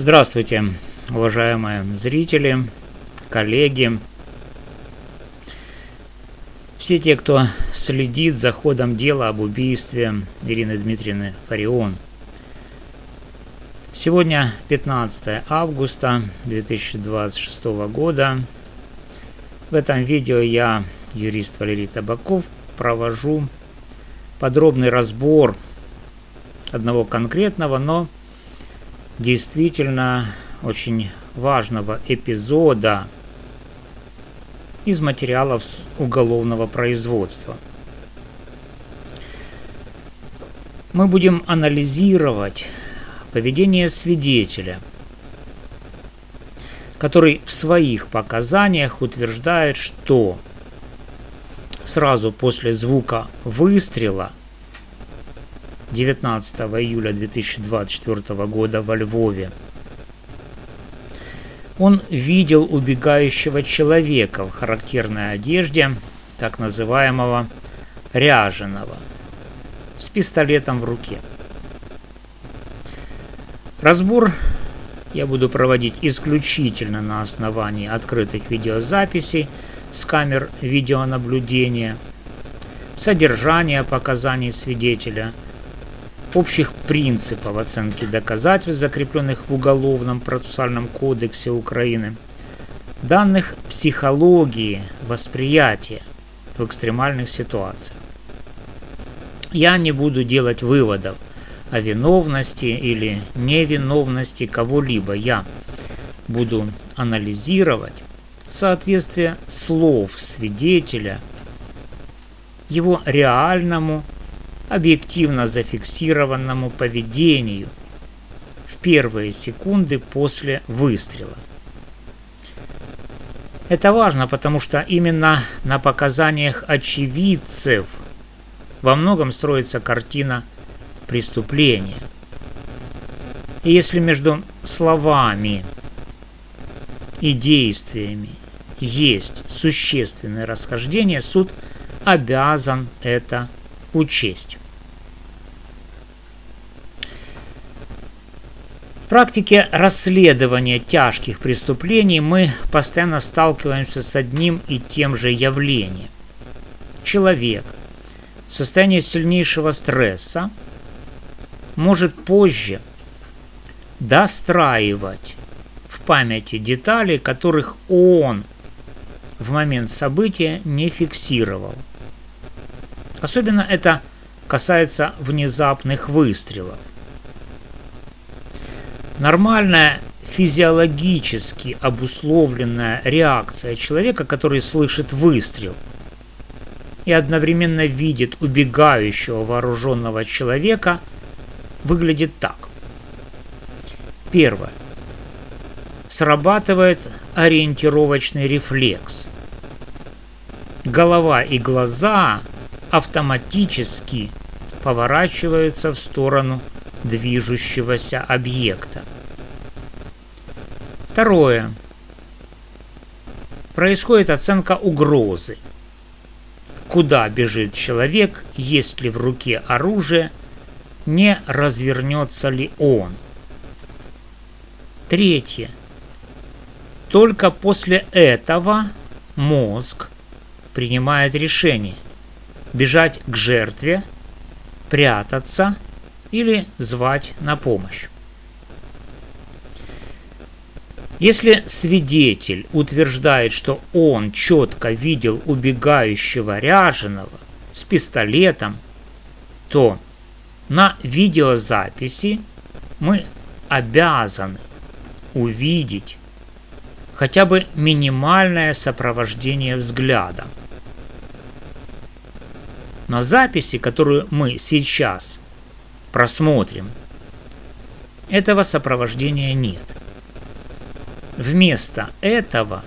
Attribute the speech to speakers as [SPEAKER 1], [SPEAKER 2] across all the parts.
[SPEAKER 1] Здравствуйте, уважаемые зрители, коллеги, все те, кто следит за ходом дела об убийстве Ирины Дмитриевны Фарион. Сегодня 15 августа 2026 года. В этом видео я, юрист Валерий Табаков, провожу подробный разбор одного конкретного, но действительно очень важного эпизода из материалов уголовного производства. Мы будем анализировать поведение свидетеля, который в своих показаниях утверждает, что сразу после звука выстрела 19 июля 2024 года во Львове он видел убегающего человека в характерной одежде, так называемого ряженого, с пистолетом в руке. Разбор я буду проводить исключительно на основании открытых видеозаписей с камер видеонаблюдения, содержания показаний свидетеля, общих принципов оценки доказательств, закрепленных в Уголовном процессуальном кодексе Украины, данных психологии восприятия в экстремальных ситуациях. Я не буду делать выводов о виновности или невиновности кого-либо. Я буду анализировать соответствие слов свидетеля его реальному, объективно зафиксированному поведению в первые секунды после выстрела. Это важно, потому что именно на показаниях очевидцев во многом строится картина преступления. И если между словами и действиями есть существенное расхождение, суд обязан это учесть. В практике расследования тяжких преступлений мы постоянно сталкиваемся с одним и тем же явлением. Человек в состоянии сильнейшего стресса может позже достраивать в памяти детали, которых он в момент события не фиксировал. Особенно это касается внезапных выстрелов. Нормальная физиологически обусловленная реакция человека, который слышит выстрел и одновременно видит убегающего вооруженного человека, выглядит так. Первое. Срабатывает ориентировочный рефлекс. Голова и глаза автоматически поворачиваются в сторону движущегося объекта. Второе. Происходит оценка угрозы. Куда бежит человек, есть ли в руке оружие, не развернется ли он. Третье. Только после этого мозг принимает решение бежать к жертве, прятаться или звать на помощь. Если свидетель утверждает, что он четко видел убегающего ряженого с пистолетом, то на видеозаписи мы обязаны увидеть хотя бы минимальное сопровождение взгляда. На записи, которую мы сейчас просмотрим, этого сопровождения нет. Вместо этого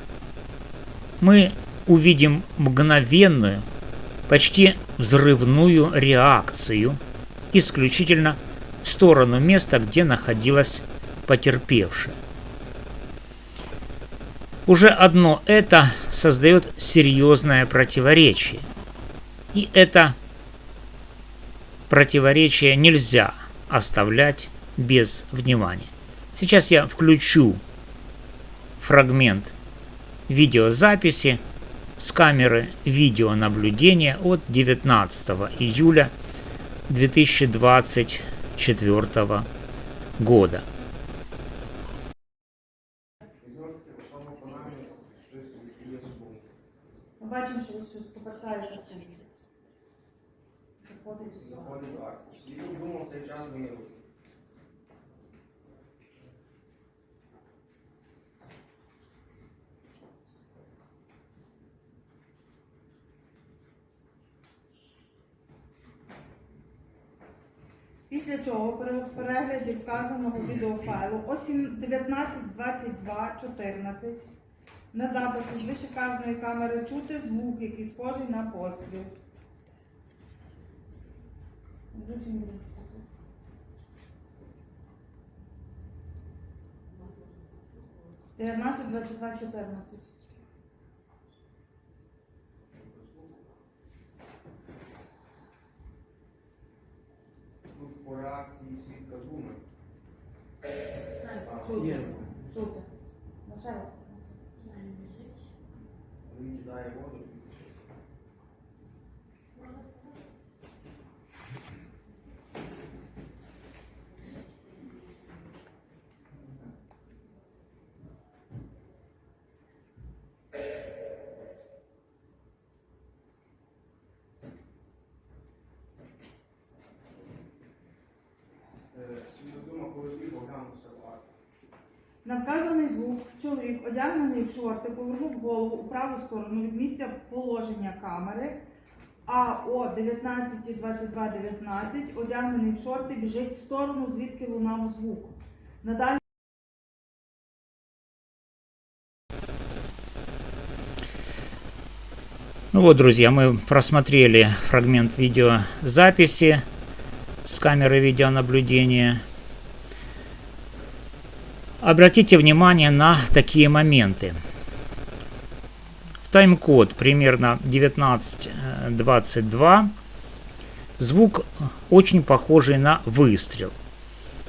[SPEAKER 1] мы увидим мгновенную, почти взрывную реакцию исключительно в сторону места, где находилась потерпевшая. Уже одно это создает серьезное противоречие. И это противоречие нельзя оставлять без внимания. Сейчас я включу фрагмент видеозаписи с камеры видеонаблюдения от 19 июля 2024 года.
[SPEAKER 2] Бачимо, що щось поперсається.
[SPEAKER 3] Заходить аркус. І думав, цей час мені руки.
[SPEAKER 2] Після чого при перегляді вказаного відеофайлу о 19:22:14 на записі з вищевказаної камери чути звук, який схожий на постріл. 19:22:14.
[SPEAKER 3] Тут по реакції свідка думає.
[SPEAKER 2] Чути. Чути. Ну, ще раз.
[SPEAKER 3] Він кидає воду. Свідомо, коли він оглянувся в арку.
[SPEAKER 2] На вказаний звук чоловік, одягнений в шорти, повернув голову у праву сторону від місця положення камери, а о 19:22:19 одягнений в шорти біжить в сторону, звідки лунав звук. Надалі
[SPEAKER 1] Ну вот, друзья, мы просмотрели фрагмент видеозаписи с камеры видеонаблюдения. Обратите внимание на такие моменты. В тайм-код примерно 19:22 звук очень похожий на выстрел.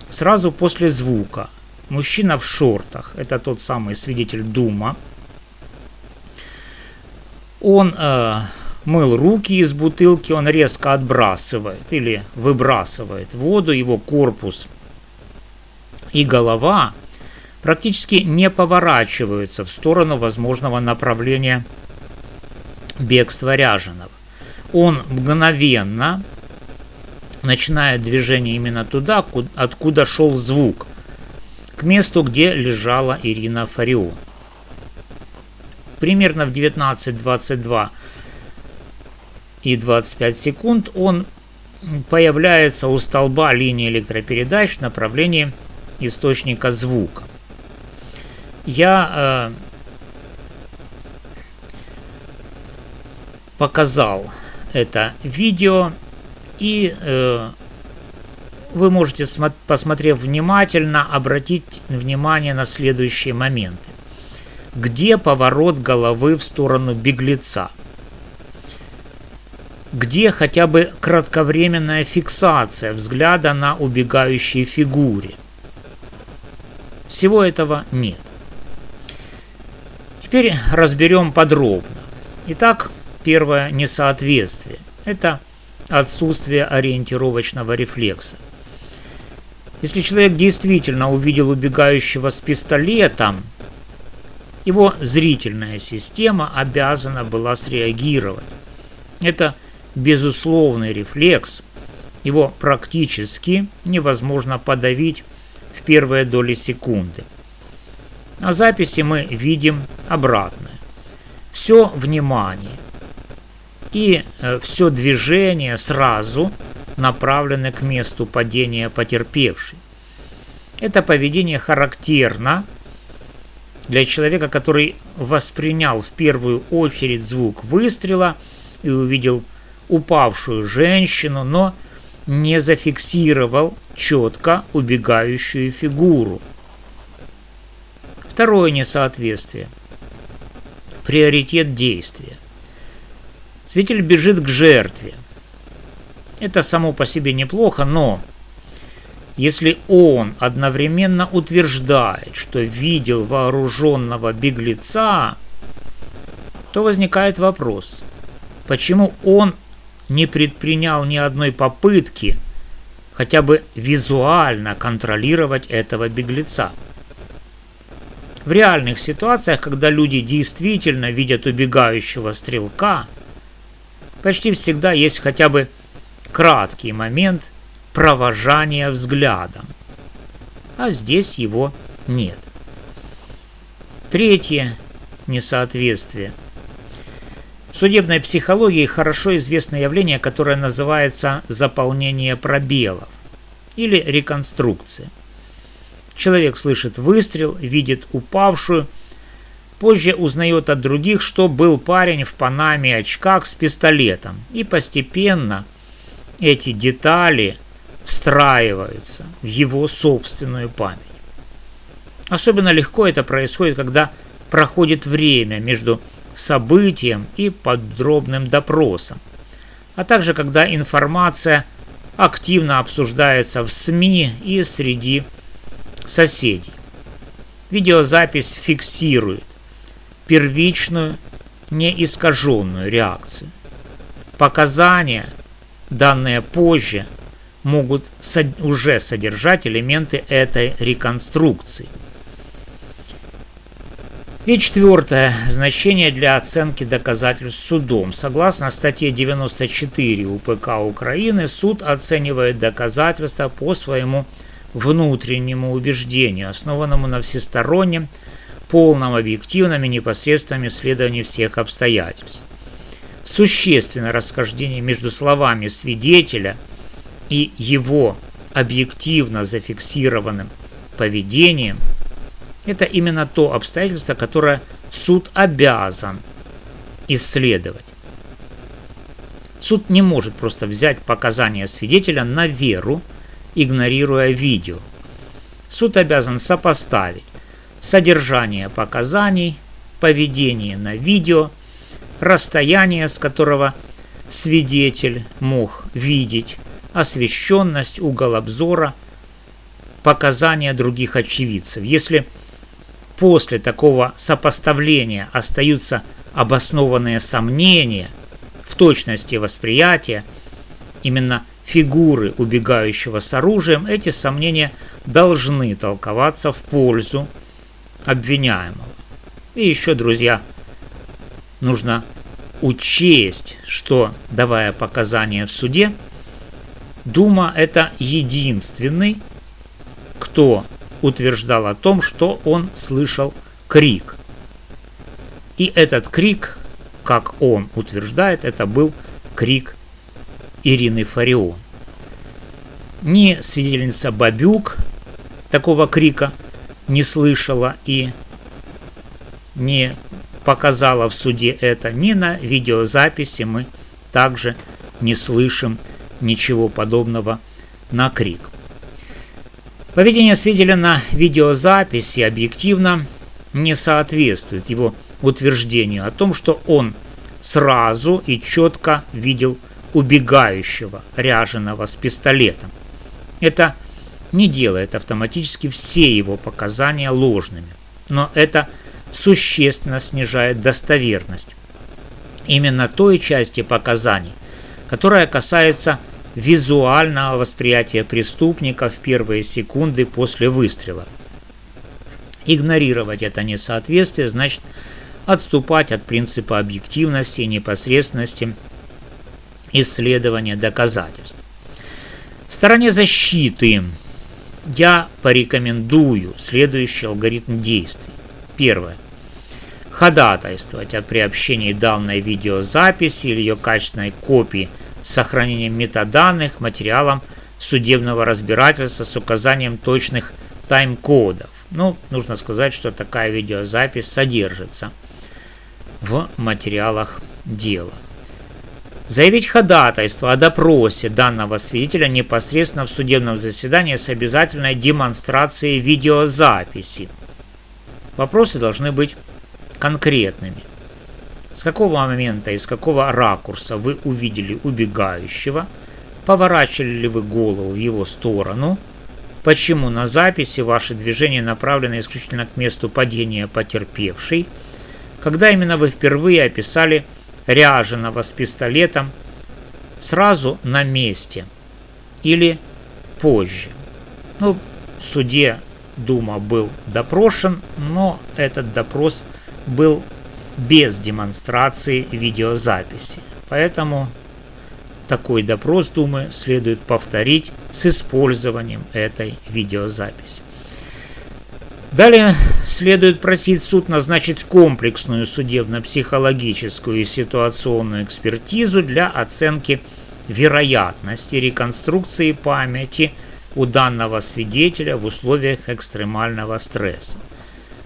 [SPEAKER 1] Сразу после звука мужчина в шортах, это тот самый свидетель Дума, он мыл руки из бутылки, он резко отбрасывает или выбрасывает в воду, его корпус и голова практически не поворачиваются в сторону возможного направления бегства Ряженого. Он мгновенно начинает движение именно туда, откуда шел звук, к месту, где лежала Ирина Фарион. Примерно в 19:22 и 25 секунд он появляется у столба линии электропередач в направлении источника звука. Я показал это видео, и вы можете, посмотрев внимательно, обратить внимание на следующие моменты. Где поворот головы в сторону беглеца? Где хотя бы кратковременная фиксация взгляда на убегающей фигуре? Всего этого нет. Теперь разберем подробно. Итак, первое несоответствие – это отсутствие ориентировочного рефлекса. Если человек действительно увидел убегающего с пистолетом, его зрительная система обязана была среагировать. Это безусловный рефлекс. Его практически невозможно подавить в первые доли секунды. На записи мы видим обратное. Все внимание и все движение сразу направлены к месту падения потерпевшей. Это поведение характерно для человека, который воспринял в первую очередь звук выстрела и увидел упавшую женщину, но не зафиксировал четко убегающую фигуру. Второе несоответствие. Приоритет действия. Свидетель бежит к жертве. Это само по себе неплохо, но Если он одновременно утверждает, что видел вооруженного беглеца, то возникает вопрос, почему он не предпринял ни одной попытки хотя бы визуально контролировать этого беглеца. В реальных ситуациях, когда люди действительно видят убегающего стрелка, почти всегда есть хотя бы краткий момент провожания взглядом, а здесь его нет. Третье несоответствие. В судебной психологии хорошо известно явление, которое называется заполнение пробелов или реконструкция. Человек слышит выстрел, видит упавшую, позже узнает от других, что был парень в панаме и очках с пистолетом, и постепенно эти детали встраиваются в его собственную память. Особенно легко это происходит, когда проходит время между событием и подробным допросом, а также когда информация активно обсуждается в СМИ и среди соседей. Видеозапись фиксирует первичную, неискаженную реакцию. Показания, данные позже, могут уже содержать элементы этой реконструкции. И четвертое. Значение для оценки доказательств судом. Согласно статье 94 УПК Украины, суд оценивает доказательства по своему внутреннему убеждению, основанному на всестороннем, полном, объективном и непосредственном исследовании всех обстоятельств. Существенное расхождение между словами свидетеля и его объективно зафиксированным поведением – это именно то обстоятельство, которое суд обязан исследовать. Суд не может просто взять показания свидетеля на веру, игнорируя видео. Суд обязан сопоставить содержание показаний, поведение на видео, расстояние, с которого свидетель мог видеть, освещенность, угол обзора, показания других очевидцев. Если после такого сопоставления остаются обоснованные сомнения в точности восприятия именно фигуры убегающего с оружием, эти сомнения должны толковаться в пользу обвиняемого. И еще, друзья, нужно учесть, что, давая показания в суде, Дума – это единственный, кто утверждал о том, что он слышал крик. И этот крик, как он утверждает, это был крик Ирины Фарион. Ни свидетельница Бабюк такого крика не слышала и не показала в суде это, ни на видеозаписи мы также не слышим ничего подобного на крик. Поведение свидетеля на видеозаписи объективно не соответствует его утверждению о том, что он сразу и четко видел убегающего ряженого с пистолетом. Это не делает автоматически все его показания ложными, но это существенно снижает достоверность именно той части показаний, которая касается визуального восприятия преступника в первые секунды после выстрела. Игнорировать это несоответствие значит отступать от принципа объективности и непосредственности исследования доказательств. Стороне защиты я порекомендую следующий алгоритм действий. Первое. Ходатайствовать о приобщении данной видеозаписи или ее качественной копии с сохранением метаданных к материалам судебного разбирательства с указанием точных тайм-кодов. Нужно сказать, что такая видеозапись содержится в материалах дела. Заявить ходатайство о допросе данного свидетеля непосредственно в судебном заседании с обязательной демонстрацией видеозаписи. Вопросы должны быть конкретными. С какого момента и с какого ракурса вы увидели убегающего? Поворачивали ли вы голову в его сторону? почему на записи ваши движения направлены исключительно к месту падения потерпевшей, когда именно вы впервые описали ряженого с пистолетом сразу на месте или позже. В суде Дума был допрошен, но этот допрос был без демонстрации видеозаписи. Поэтому такой допрос Думы следует повторить с использованием этой видеозаписи. Далее следует просить суд назначить комплексную судебно-психологическую и ситуационную экспертизу для оценки вероятности реконструкции памяти у данного свидетеля в условиях экстремального стресса.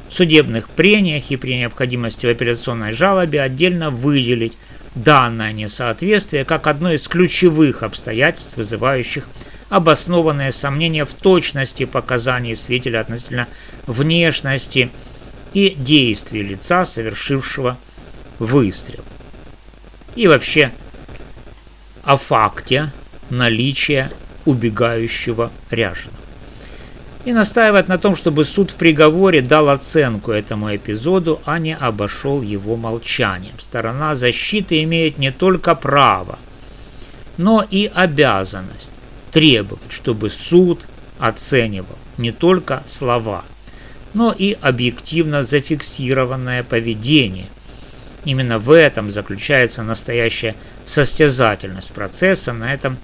[SPEAKER 1] В судебных прениях и при необходимости в апелляционной жалобе отдельно выделить данное несоответствие как одно из ключевых обстоятельств, вызывающих обоснованные сомнения в точности показаний свидетеля относительно внешности и действий лица, совершившего выстрел. И вообще о факте наличия убегающего ряженого. И настаивает на том, чтобы суд в приговоре дал оценку этому эпизоду, а не обошел его молчанием. Сторона защиты имеет не только право, но и обязанность требовать, чтобы суд оценивал не только слова, но и объективно зафиксированное поведение. Именно в этом заключается настоящая состязательность процесса. На этом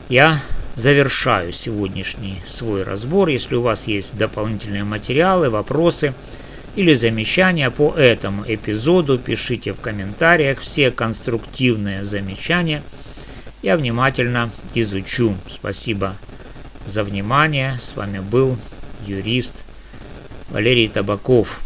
[SPEAKER 1] я завершаю сегодняшний свой разбор. Если у вас есть дополнительные материалы, вопросы или замечания по этому эпизоду, пишите в комментариях. Все конструктивные замечания я внимательно изучу. Спасибо за внимание. С вами был юрист Валерий Табаков.